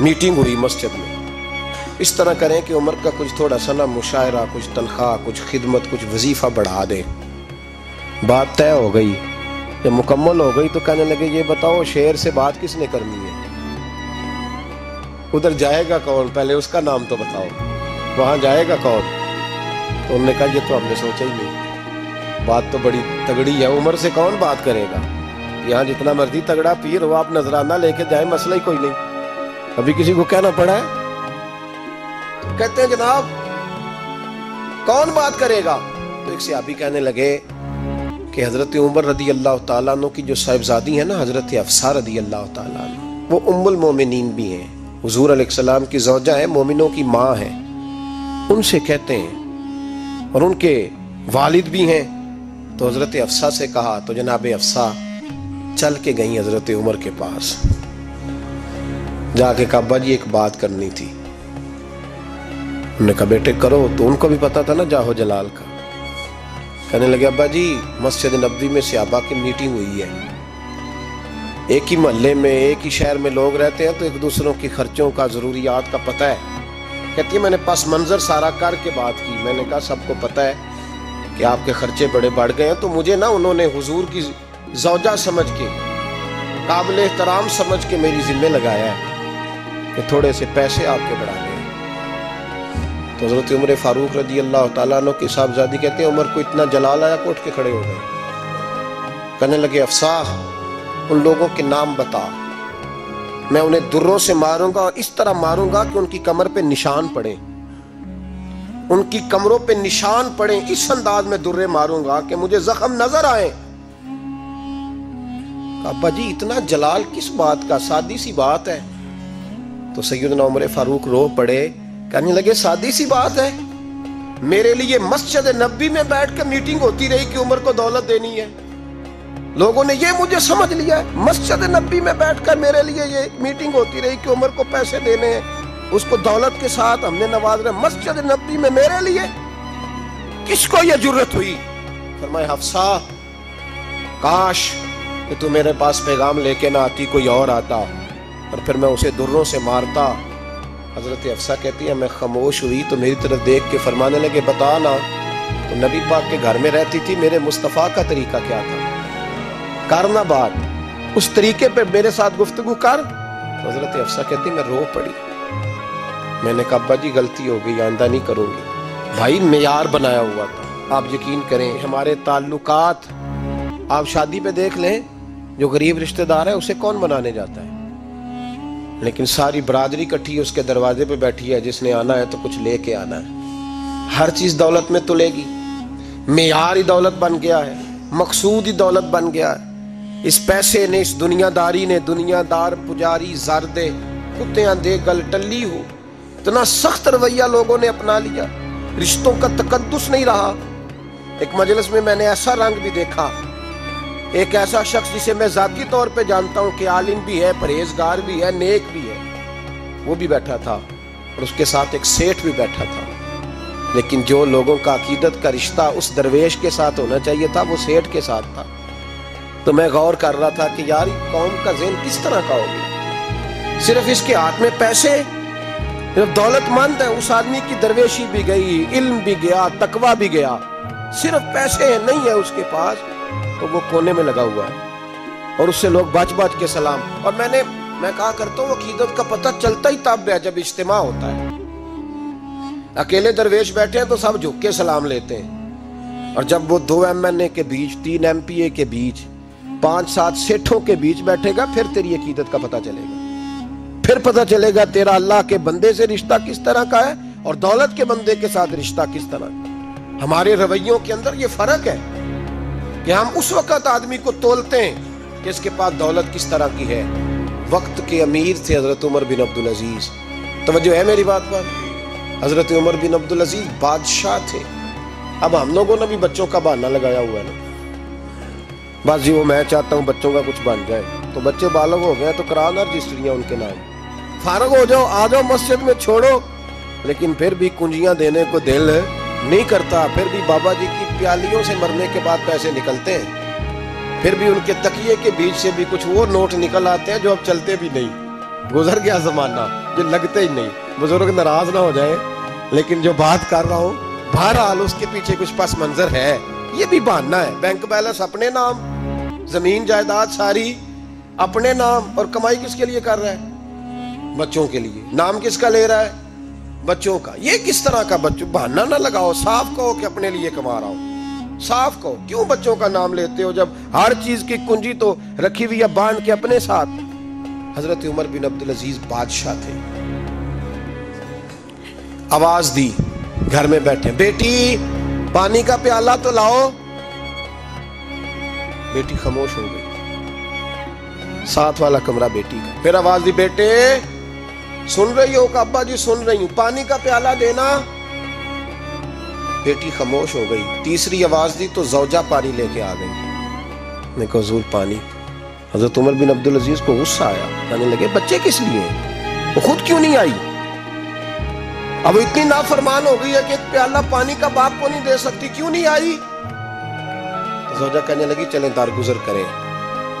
Meeting ہوئی مسجد میں. اس طرح کریں کہ عمر کا کچھ تھوڑا سا نا مشاعرہ، کچھ تنخواہ، کچھ خدمت، کچھ وظیفہ بڑھا دیں. بات طے ہو گئی. جب مکمل ہو گئی تو کہنے لگے یہ بتاؤ شعر سے بات کس نے کرنی ہے؟ ادھر جائے گا کون؟ پہلے اس کا نام تو بتاؤ. وہاں جائے گا کون؟ تو انہوں نے کہا یہ تو ہم نے سوچا ہی نہیں، بات تو بڑی تگڑی ہے، عمر سے کون بات کرے گا؟ یہاں جتنا مرضی تگڑا پیر ہو، آپ نذرانہ لے کے جائیں، مسئلہ ہی کوئی نہیں. ابھی کسی کو کہنا پڑا ہے؟ کہتے ہیں جناب کون بات کرے گا؟ تو ایک صحابی کہنے لگے کہ حضرت عمر رضی اللہ تعالیٰ عنہ کی جو صاحبزادی ہیں نا، حضرت حفصہ رضی اللہ تعالیٰ عنہ، وہ ام المومنین بھی ہیں، حضور علیہ السلام کی زوجہ ہیں، مومنوں کی ماں ہیں. ان سے کہتے ہیں، اور ان کے والد بھی ہیں. تو حضرت حفصہ سے کہا تو جناب حفصہ چل کے گئیں حضرت عمر کے پاس. جا کے کہا ابا جی ایک بات کرنی تھی. انہوں نے کہا بیٹے کرو. تو ان کو بھی پتا تھا نا جاہو جلال کا. کہنے لگے ابا جی مسجد نبوی میں صحابہ کی میٹنگ ہوئی ہے، ایک ہی محلے میں ایک ہی شہر میں لوگ رہتے ہیں تو ایک دوسروں کی خرچوں کا ضروریات کا پتہ ہے. کہتی ہے میں نے پس منظر سارا کر کے بات کی. میں نے کہا سب کو پتہ ہے کہ آپ کے خرچے بڑے بڑھ گئے ہیں، تو مجھے نا انہوں نے حضور کی زوجہ سمجھ کے، قابل احترام سمجھ کے میری ذمہ لگایا ہے کہ تھوڑے سے پیسے آپ کے بڑھا دیں. تو حضرت عمر فاروق رضی اللہ تعالیٰ عنہ کی صاحبزادی کہتے ہیں عمر کو اتنا جلال آیا کہ اٹھ کے کھڑے ہو گئے. کہنے لگے حفصہ ان لوگوں کے نام بتا، میں انہیں دروں سے ماروں گا، اور اس طرح ماروں گا کہ ان کی کمر پہ نشان پڑے، ان کی کمروں پہ نشان پڑے. اس انداز میں درے ماروں گا کہ مجھے زخم نظر آئے. ابا جی اتنا جلال کس بات کا؟ سادی سی بات ہے. تو سیدنا عمر فاروق رو پڑے. کہنے لگے سادی سی بات ہے؟ میرے لیے مسجد نبوی میں بیٹھ کے میٹنگ ہوتی رہی کہ عمر کو دولت دینی ہے. لوگوں نے یہ مجھے سمجھ لیا ہے، مسجد نبوی میں بیٹھ کر میرے لیے یہ میٹنگ ہوتی رہی کہ عمر کو پیسے دینے ہیں، اس کو دولت کے ساتھ ہم نے نواز رہے. مسجد نبوی میں میرے لیے کس کو یہ جرت ہوئی؟ فرمایا حفصہ کاش کہ تو میرے پاس پیغام لے کے نہ آتی، کوئی اور آتا اور پھر میں اسے دروں سے مارتا. حضرت حفصہ کہتی ہے میں خاموش ہوئی تو میری طرف دیکھ کے فرمانے لگے بتا نا، تو نبی پاک کے گھر میں رہتی تھی، میرے مصطفیٰ کا طریقہ کیا تھا؟ کرنا بات اس طریقے پہ میرے ساتھ گفتگو کر. تو حضرت حفصہ کہتی میں رو پڑی. میں نے کہا ابا جی غلطی ہو گئی، آئندہ نہیں کروں گی. بھائی معیار بنایا ہوا تھا. آپ یقین کریں ہمارے تعلقات آپ شادی پہ دیکھ لیں، جو غریب رشتہ دار ہے اسے کون بنانے جاتا ہے؟ لیکن ساری برادری کٹھی اس کے دروازے پہ بیٹھی ہے، جس نے آنا ہے تو کچھ لے کے آنا ہے. ہر چیز دولت میں تلے گی. معیار ہی دولت بن گیا ہے، مقصود ہی دولت بن گیا ہے. اس پیسے نے، اس دنیا داری نے، دنیا دار پجاری زردے کتیاں دے گل ٹلی ہو، اتنا سخت رویہ لوگوں نے اپنا لیا. رشتوں کا تقدس نہیں رہا. ایک مجلس میں میں نے ایسا رنگ بھی دیکھا، ایک ایسا شخص جسے میں ذاتی طور پہ جانتا ہوں کہ عالم بھی ہے، پرہیزگار بھی ہے، نیک بھی ہے، وہ بھی بیٹھا تھا اور اس کے ساتھ ایک سیٹھ بھی بیٹھا تھا. لیکن جو لوگوں کا عقیدت کا رشتہ اس درویش کے ساتھ ہونا چاہیے تھا وہ سیٹھ کے ساتھ تھا. تو میں غور کر رہا تھا کہ یار قوم کا ذہن کس طرح کا ہوگا؟ صرف اس کے ہاتھ میں پیسے، دولت مند ہے، اس آدمی کی درویشی بھی گئی، علم بھی گیا، تقویٰ بھی گیا، صرف پیسے نہیں ہے اس کے پاس تو وہ کونے میں لگا ہوا ہے اور اس سے لوگ بچ بچ کے سلام. اور میں کہا کرتا ہوں عقیدت کا پتہ چلتا ہی تب ہے جب اجتماع ہوتا ہے. اکیلے درویش بیٹھے ہیں تو سب جھک کے سلام لیتے ہیں، اور جب وہ 2 MNA کے بیچ، 3 MPA کے بیچ، 5-7 سیٹھوں کے بیچ بیٹھے گا پھر تیری عقیدت کا پتہ چلے گا. پھر پتہ چلے گا تیرا اللہ کے بندے سے رشتہ کس طرح کا ہے اور دولت کے بندے کے ساتھ رشتہ کس طرح کا. ہمارے رویوں کے اندر یہ فرق ہے کہ ہم اس وقت آدمی کو تولتے ہیں کہ اس کے پاس دولت کس طرح کی ہے. وقت کے امیر تھے حضرت عمر بن عبدالعزیز. توجہ ہے میری بات پر؟ حضرت عمر بن عبدالعزیز بادشاہ تھے. اب ہم لوگوں نے بھی بچوں کا بہانہ لگایا ہوا ہے نا، بس جی وہ میں چاہتا ہوں بچوں کا کچھ بن جائے، تو بچے بالغ ہو گئے تو کرانا رجسٹریاں ان کے نام، فارغ ہو جاؤ، آ جاؤ مسجد میں چھوڑو. لیکن پھر بھی کنجیاں دینے کو دل نہیں کرتا. پھر بھی بابا جی کی پیالیوں سے مرنے کے بعد پیسے نکلتے ہیں، پھر بھی ان کے تکیے کے بیچ سے بھی کچھ وہ نوٹ نکل آتے ہیں جو اب چلتے بھی نہیں. گزر گیا زمانہ، یہ لگتے ہی نہیں، بزرگ ناراض نہ ہو جائے، لیکن جو بات کر رہا ہوں بہرحال اس کے پیچھے کچھ پس منظر ہے. یہ بھی بہانہ ہے. بینک بیلنس اپنے نام، زمین جائیداد ساری اپنے نام، اور کمائی کس کے لیے کر رہا ہے؟ بچوں کے لیے. نام کس کا لے رہا ہے؟ بچوں کا. یہ کس طرح کا بچوں؟ بہانہ نہ لگاؤ، صاف کہو کہ اپنے لیے کما رہا ہوں، صاف کہو. کیوں بچوں کا نام لیتے ہو جب ہر چیز کی کنجی تو رکھی ہوئی ہے باندھ کے اپنے ساتھ؟ حضرت عمر بن عبدالعزیز بادشاہ تھے. آواز دی، گھر میں بیٹھے، بیٹی پانی کا پیالہ تو لاؤ. بیٹی خاموش ہو گئی. ساتھ والا کمرہ بیٹی کا. پھر آواز دی، بیٹے سن رہی ہو؟ کہ ابا جی سن رہی ہوں، پانی کا پیالہ دینا. بیٹی خاموش ہو گئی. تیسری آواز دی تو زوجہ پانی لے کے آ گئی. میں کہا حضور پانی. حضرت عمر بن عبدالعزیز کو غصہ آیا، کہنے لگے بچے کس لیے ہیں؟ وہ خود کیوں نہیں آئی؟ اب اتنی نافرمان ہو گئی ہے کہ ایک پیالہ پانی کا باپ کو نہیں دے سکتی، کیوں نہیں آئی؟ زوجہ کہنے لگی چلیں درگزر کریں.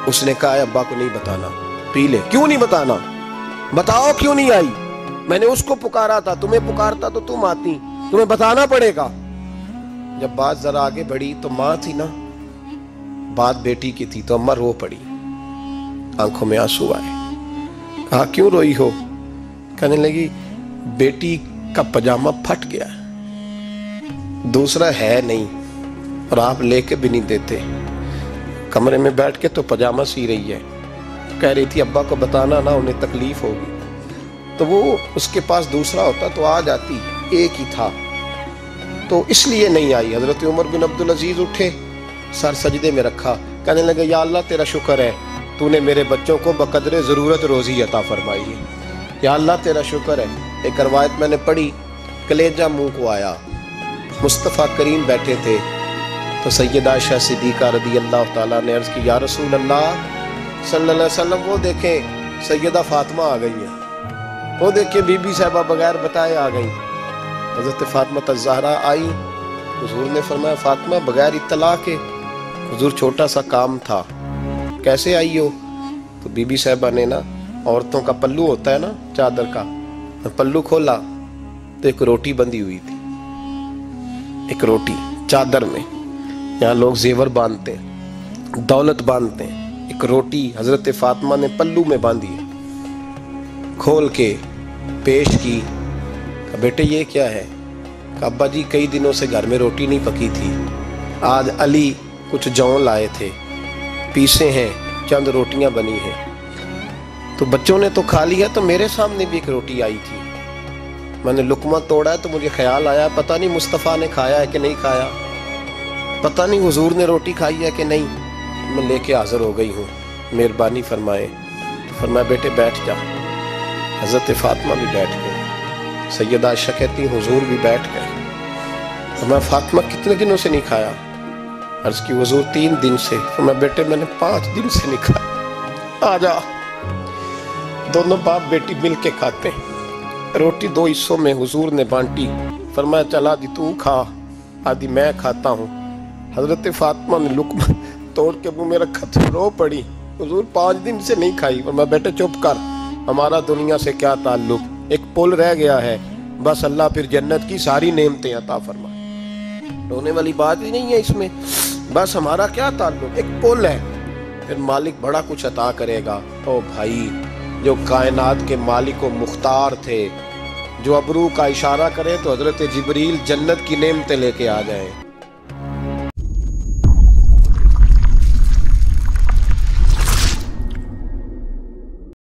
اس نے کہا ابا کو نہیں بتانا، پی لے. کیوں نہیں بتانا؟ بتاؤ کیوں نہیں آئی؟ میں نے اس کو پکارا تھا، تمہیں پکارتا تو تم آتی، تمہیں بتانا پڑے گا. جب بات ذرا آگے بڑھی تو ماں تھی نا، بات بیٹی کی تھی، تو اماں رو پڑی، آنکھوں میں آنسو آئے. کہا کیوں روئی ہو؟ کہنے لگی بیٹی کا پجامہ پھٹ گیا، دوسرا ہے نہیں، اور آپ لے کے بھی نہیں دیتے. کمرے میں بیٹھ کے تو پجامہ سی رہی ہے. کہہ رہی تھی ابا کو بتانا نہ، انہیں تکلیف ہوگی. تو وہ اس کے پاس دوسرا ہوتا تو آ جاتی، ایک ہی تھا، تو اس لیے نہیں آئی. حضرت عمر بن عبدالعزیز اٹھے، سر سجدے میں رکھا، کہنے لگے یا اللہ تیرا شکر ہے، تو نے میرے بچوں کو بقدر ضرورت روزی عطا فرمائی ہے. یا اللہ تیرا شکر ہے. ایک روایت میں نے پڑھی، کلیجہ منہ کو آیا. مصطفیٰ کریم بیٹھے تھے تو سیدہ عائشہ صدیقہ رضی اللہ تعالیٰ نے عرض کی یا رسول اللہ صلی اللہ علیہ وسلم، وہ دیکھیں سیدہ فاطمہ آ گئی ہیں، وہ دیکھیں بی بی صاحبہ بغیر بتائے آ گئی. حضرت فاطمہ الزہرا آئی. حضور نے فرمایا فاطمہ بغیر اطلاع کے؟ حضور چھوٹا سا کام تھا. کیسے آئی ہو؟ تو بی بی صاحبہ نے نا، عورتوں کا پلو ہوتا ہے نا چادر کا، پلو کھولا تو ایک روٹی بندھی ہوئی تھی. ایک روٹی چادر میں، یہاں لوگ زیور باندھتے ہیں، دولت باندھتے ہیں، ایک روٹی حضرت فاطمہ نے پلو میں باندھی، کھول کے پیش کی. کہ بیٹے یہ کیا ہے؟ کہ ابا جی کئی دنوں سے گھر میں روٹی نہیں پکی تھی، آج علی کچھ جون لائے تھے، پیسے ہیں، چند روٹیاں بنی ہیں، تو بچوں نے تو کھا لیا، تو میرے سامنے بھی ایک روٹی آئی تھی، میں نے لقمہ توڑا ہے تو مجھے خیال آیا پتہ نہیں مصطفیٰ نے کھایا ہے کہ نہیں کھایا، پتہ نہیں حضور نے روٹی کھائی ہے کہ نہیں، میں لے کے حاضر ہو گئی ہوں، مہربانی فرمائے. فرمایا بیٹے بیٹھ جا. حضرت فاطمہ بھی بیٹھ گئے. سیدہ عائشہ کہتی حضور بھی بیٹھ گئے. فرمایا فاطمہ کتنے دنوں سے نہیں کھایا؟ عرض کی حضور 3 دن سے. فرمایا بیٹے میں نے 5 دن سے نہیں کھایا. آ جا. دونوں باپ بیٹی مل کے کھاتے ہیں. روٹی 2 حصوں میں حضور نے بانٹی. فرمایا چل آدھی تو کھا، آدھی میں کھاتا ہوں. حضرت فاطمہ نے لقمہ توڑ کے منہ میں رکھا تو رو پڑی. حضور 5 دن سے نہیں کھائی. فرمایا بیٹے چپ کر، ہمارا دنیا سے کیا تعلق، ایک پل رہ گیا ہے، بس اللہ پھر جنت کی ساری نعمتیں عطا فرمائے. رونے والی بات ہی نہیں ہے اس میں، بس ہمارا کیا تعلق، ایک پل ہے، پھر مالک بڑا کچھ عطا کرے گا. او بھائی، جو کائنات کے مالک و مختار تھے، جو ابرو کا اشارہ کرے تو حضرت جبریل جنت کی نعمتیں لے کے آ جائیں.